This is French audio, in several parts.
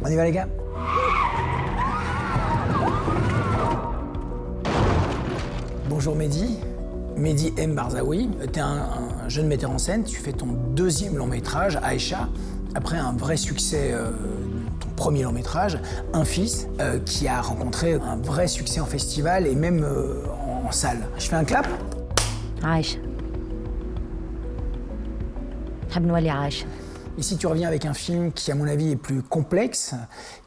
On y va les gars? Bonjour Mehdi. Mehdi M. Barzaoui. T'es un jeune metteur en scène, tu fais ton deuxième long métrage, Aïcha, après un vrai succès, ton premier long métrage, Un fils, qui a rencontré un vrai succès en festival et même en salle. Je fais un clap? عايشة نحب نولي عايشة. Ici, tu reviens avec un film qui, à mon avis, est plus complexe,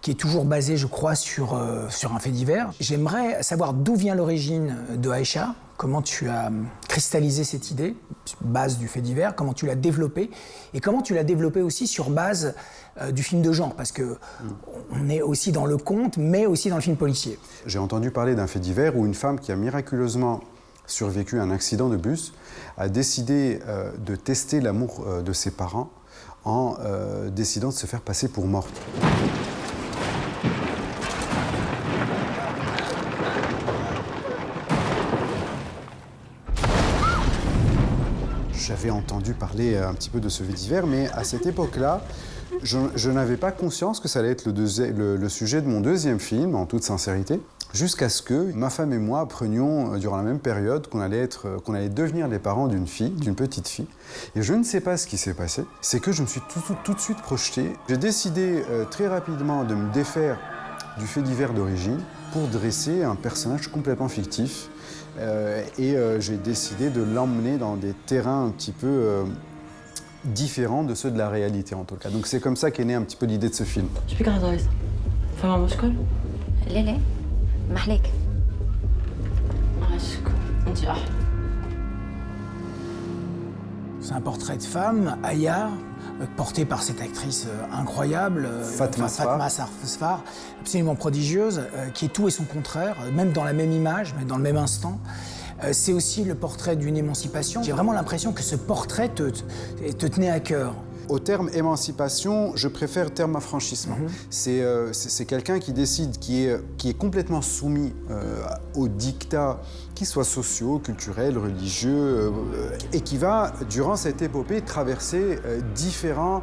qui est toujours basé, je crois, sur un fait divers. J'aimerais savoir d'où vient l'origine de Aïcha, comment tu as cristallisé cette idée, base du fait divers, comment tu l'as développée, et comment tu l'as développée aussi sur base du film de genre, parce qu'on est aussi dans le conte, mais aussi dans le film policier. J'ai entendu parler d'un fait divers où une femme qui a miraculeusement survécu à un accident de bus a décidé de tester l'amour de ses parents en décidant de se faire passer pour morte. J'avais entendu parler un petit peu de ce fait divers, mais à cette époque-là, je n'avais pas conscience que ça allait être le sujet de mon deuxième film, en toute sincérité, jusqu'à ce que ma femme et moi apprenions, durant la même période, qu'on allait devenir les parents d'une fille, d'une petite fille. Et je ne sais pas ce qui s'est passé, c'est que je me suis tout de suite projeté. J'ai décidé très rapidement de me défaire du fait divers d'origine pour dresser un personnage complètement fictif. J'ai décidé de l'emmener dans des terrains un petit peu différents de ceux de la réalité, en tout cas. Donc c'est comme ça qu'est née un petit peu l'idée de ce film. ايش بك عزايز؟ فما مشكل؟ لا لا ما عليك. عاشق انت احلى. C'est un portrait de femme, Aya, portée par cette actrice incroyable, Fatma Sfar, absolument prodigieuse, qui est tout et son contraire, même dans la même image, mais dans le même instant. C'est aussi le portrait d'une émancipation. J'ai vraiment l'impression que ce portrait te tenait à cœur. Au terme émancipation, je préfère le terme affranchissement. C'est quelqu'un qui décide, qui est complètement soumis aux dictats, qu'ils soient sociaux, culturels, religieux, et qui va, durant cette épopée, traverser différents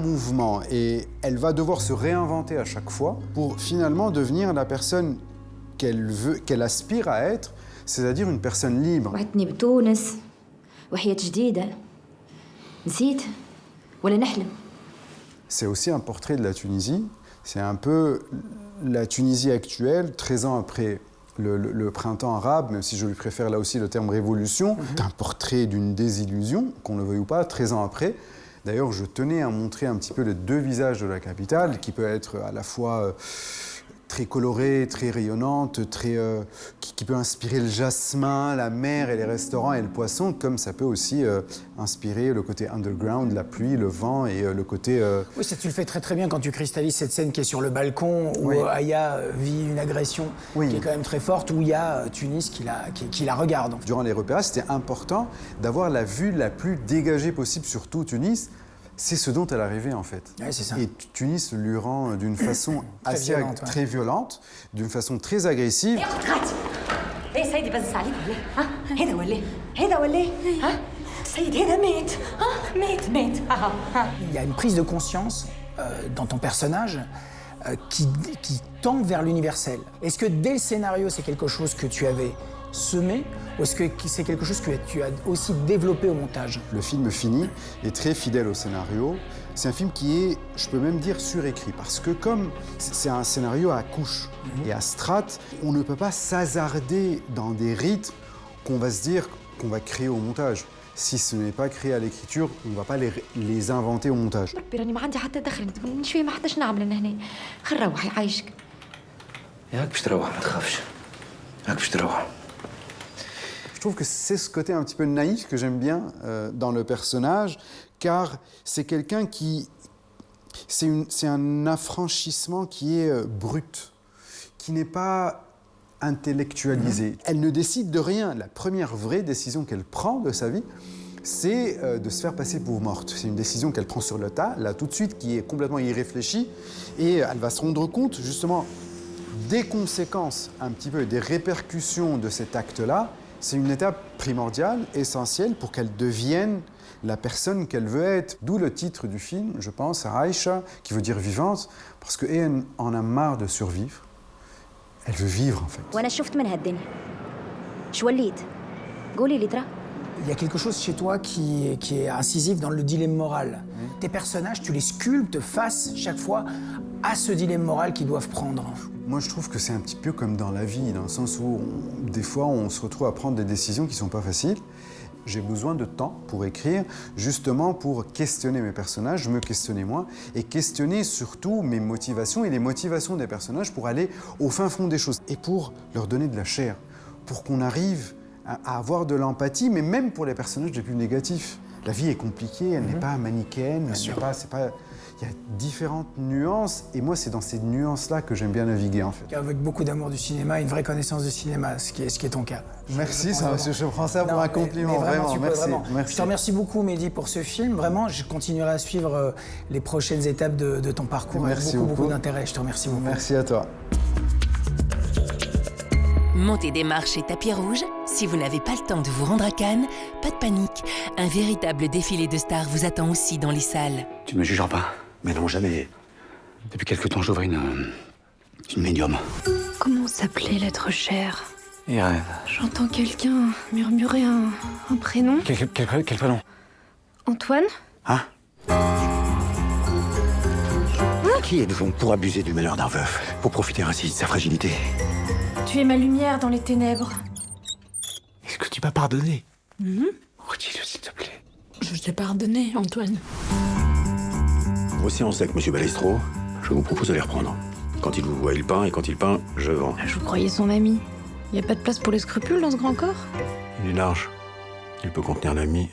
mouvements. Et elle va devoir se réinventer à chaque fois pour finalement devenir la personne qu'elle aspire à être, c'est-à-dire une personne libre. وعدتني بتونس وحياة جديدة. نسيت ولا نحلم. C'est aussi un portrait de la Tunisie. C'est un peu la Tunisie actuelle, 13 ans après le printemps arabe, même si je lui préfère là aussi le terme révolution. C'est un portrait d'une désillusion, qu'on le veuille ou pas, 13 ans après. D'ailleurs, je tenais à montrer un petit peu les deux visages de la capitale, qui peut être à la fois très colorée, très rayonnante, qui peut inspirer le jasmin, la mer et les restaurants et le poisson, comme ça peut aussi inspirer le côté underground, la pluie, le vent et le côté... Oui, ça tu le fais très très bien quand tu cristallises cette scène qui est sur le balcon, où Aya vit une agression qui est quand même très forte, où il y a Tunis qui la regarde. Durant les repérages, c'était important d'avoir la vue la plus dégagée possible sur tout Tunis. C'est ce dont elle arrivait en fait. Ouais, c'est ça. Et Tunis lui rend d'une façon très violente, d'une façon très agressive. ايه سيدي بزز عليك ولا ها هيدا ولا هيدا ولا ها سيد هيدا مات ها مات Il y a une prise de conscience dans ton personnage qui tend vers l'universel. Est-ce que dès le scénario, c'est quelque chose que tu avais semé, ou est-ce que c'est quelque chose que tu as aussi développé au montage? Le film fini est très fidèle au scénario. C'est un film qui est, je peux même dire, surécrit, parce que comme c'est un scénario à couches et à strates, on ne peut pas s'hasarder dans des rythmes qu'on va se dire qu'on va créer au montage. Si ce n'est pas créé à l'écriture, on ne va pas les inventer au montage. راني ما عندي حتى دخل من شويه ما حداش نعمل انا هنا. خل روح يعيشك. ياك باش تروح ما تخافش. ياك باش تروح. Je trouve que c'est ce côté un petit peu naïf que j'aime bien dans le personnage, car c'est quelqu'un qui... C'est un affranchissement qui est brut, qui n'est pas intellectualisé. Elle ne décide de rien. La première vraie décision qu'elle prend de sa vie, c'est de se faire passer pour morte. C'est une décision qu'elle prend sur le tas, là tout de suite, qui est complètement irréfléchie, et elle va se rendre compte, justement, des conséquences, un petit peu, des répercussions de cet acte-là, C'est une étape primordiale, essentielle, pour qu'elle devienne la personne qu'elle veut être. D'où le titre du film, je pense, à Aïcha, qui veut dire vivante, parce qu'elle en a marre de survivre. Elle veut vivre, en fait. Il y a quelque chose chez toi qui est incisif dans le dilemme moral. Tes personnages, tu les sculptes face, chaque fois, à ce dilemme moral qu'ils doivent prendre. Moi, je trouve que c'est un petit peu comme dans la vie, dans le sens où, des fois, on se retrouve à prendre des décisions qui ne sont pas faciles. J'ai besoin de temps pour écrire, justement pour questionner mes personnages, me questionner moi, et questionner surtout mes motivations et les motivations des personnages pour aller au fin fond des choses et pour leur donner de la chair, pour qu'on arrive à avoir de l'empathie, mais même pour les personnages les plus négatifs. La vie est compliquée, elle n'est pas manichéenne, il y a différentes nuances, et moi, c'est dans ces nuances-là que j'aime bien naviguer, en fait. Avec beaucoup d'amour du cinéma, une vraie connaissance du cinéma, ce qui est ton cas. Merci, je prends ça pour un compliment, mais vraiment, merci, merci. Je te remercie beaucoup, Mehdi, pour ce film. Vraiment, je continuerai à suivre les prochaines étapes de ton parcours merci avec beaucoup d'intérêt. Je te remercie beaucoup. Merci à toi. Montée des marches et tapis rouge, si vous n'avez pas le temps de vous rendre à Cannes, pas de panique. Un véritable défilé de stars vous attend aussi dans les salles. Tu ne me jugeras pas. Mais non, jamais. Depuis quelque temps, j'ouvre une médium. Comment s'appelait l'être cher? Il rêve. J'entends quelqu'un murmurer un prénom. Quel prénom? Antoine? Hein? Qui êtes-vous pour abuser du malheur d'un veuf? Pour profiter ainsi de sa fragilité? Tu es ma lumière dans les ténèbres. Est-ce que tu m'as pardonné? Redis-le, s'il te plaît. Je t'ai pardonné, Antoine. Voici en sec, monsieur Balestro. Je vous propose de les reprendre. Quand il vous voit, il peint, et quand il peint, je vends. Je vous croyais son ami. Y a pas de place pour les scrupules dans ce grand corps? Il est large. Il peut contenir l'ami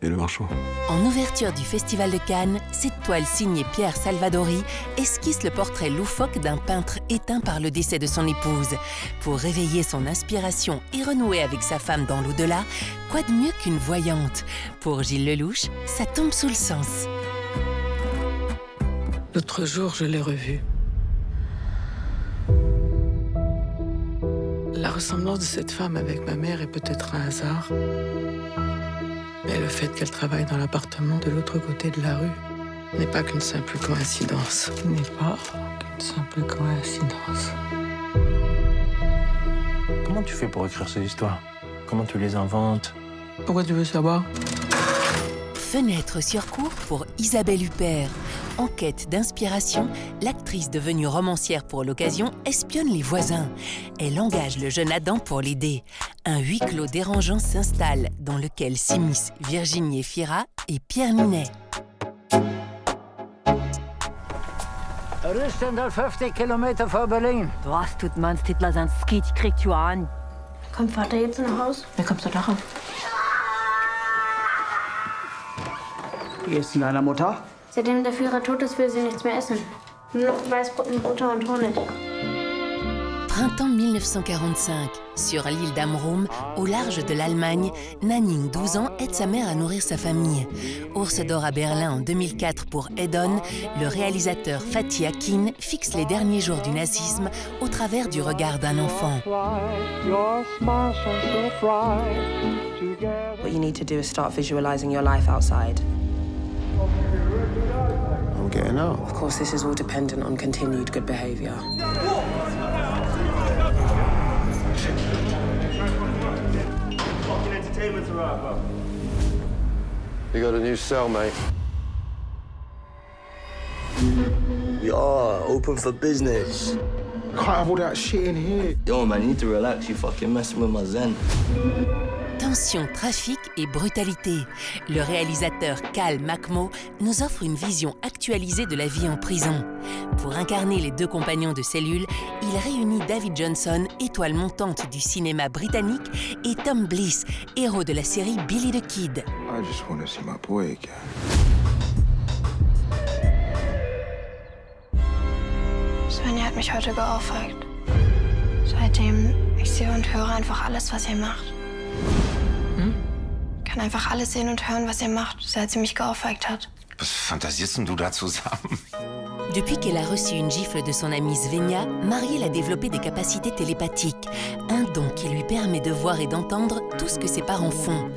et le marchand. En ouverture du Festival de Cannes, cette toile signée Pierre Salvadori esquisse le portrait loufoque d'un peintre éteint par le décès de son épouse. Pour réveiller son inspiration et renouer avec sa femme dans l'au-delà, quoi de mieux qu'une voyante? Pour Gilles Lelouch, ça tombe sous le sens. L'autre jour, je l'ai revue. La ressemblance de cette femme avec ma mère est peut-être un hasard. Mais le fait qu'elle travaille dans l'appartement de l'autre côté de la rue n'est pas qu'une simple coïncidence. N'est pas qu'une simple coïncidence. Comment tu fais pour écrire ces histoires? Comment tu les inventes? Pourquoi tu veux savoir? Fenêtre sur cour pour Isabelle Huppert. En quête d'inspiration, l'actrice devenue romancière pour l'occasion espionne les voisins. Elle engage le jeune Adam pour l'aider. Un huis clos dérangeant s'installe, dans lequel s'immiscent Virginie Efira et Pierre Ninet. 50 Kilometer vor Berlin. Was tut man's Titler sein Skit kriegt you an. Kommt Vater jetzt nach Haus? Wie kommst du darauf? Wie geht's denn deiner Mutter? Seitdem der Führer tot ist, will sie nichts mehr essen. Nur noch Weißbrot mit Butter und Honig. Printemps 1945, sur l'île d'Amrum, au large de l'Allemagne, Nanning, 12 ans, aide sa mère à nourrir sa famille. Ours d'or à Berlin en 2004 pour Hedon, le réalisateur Fatih Akin fixe les derniers jours du nazisme au travers du regard d'un enfant. What you need to do is start visualizing your life outside. I'm getting out. Of course, this is all dependent on continued good behavior. You got a new cell, mate. We are open for business. Can't have all that shit in here. Yo, man, you need to relax. You fucking messing with my zen. Tension, trafic et brutalité. Le réalisateur Cal Makmo nous offre une vision actualisée de la vie en prison. Pour incarner les deux compagnons de cellule, il réunit David Johnson, étoile montante du cinéma britannique, et Tom Bliss, héros de la série Billy the Kid. I just want to see my boy again. Svenja hat mich heute geohrfeigt. Seitdem, ich sehe und höre einfach alles, was ihr macht. Ich kann einfach alles sehen und hören, was ihr macht, seit sie mich geohrfeigt hat. Was fantasierst denn du da zusammen? Depuis qu'elle a reçu une gifle de son amie Svenja, Marielle a développé des capacités télépathiques, un don qui lui permet de voir et d'entendre tout ce que ses parents font.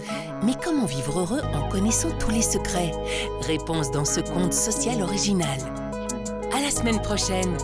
Mais comment vivre heureux en connaissant tous les secrets? Réponse dans ce conte social original. À la semaine prochaine!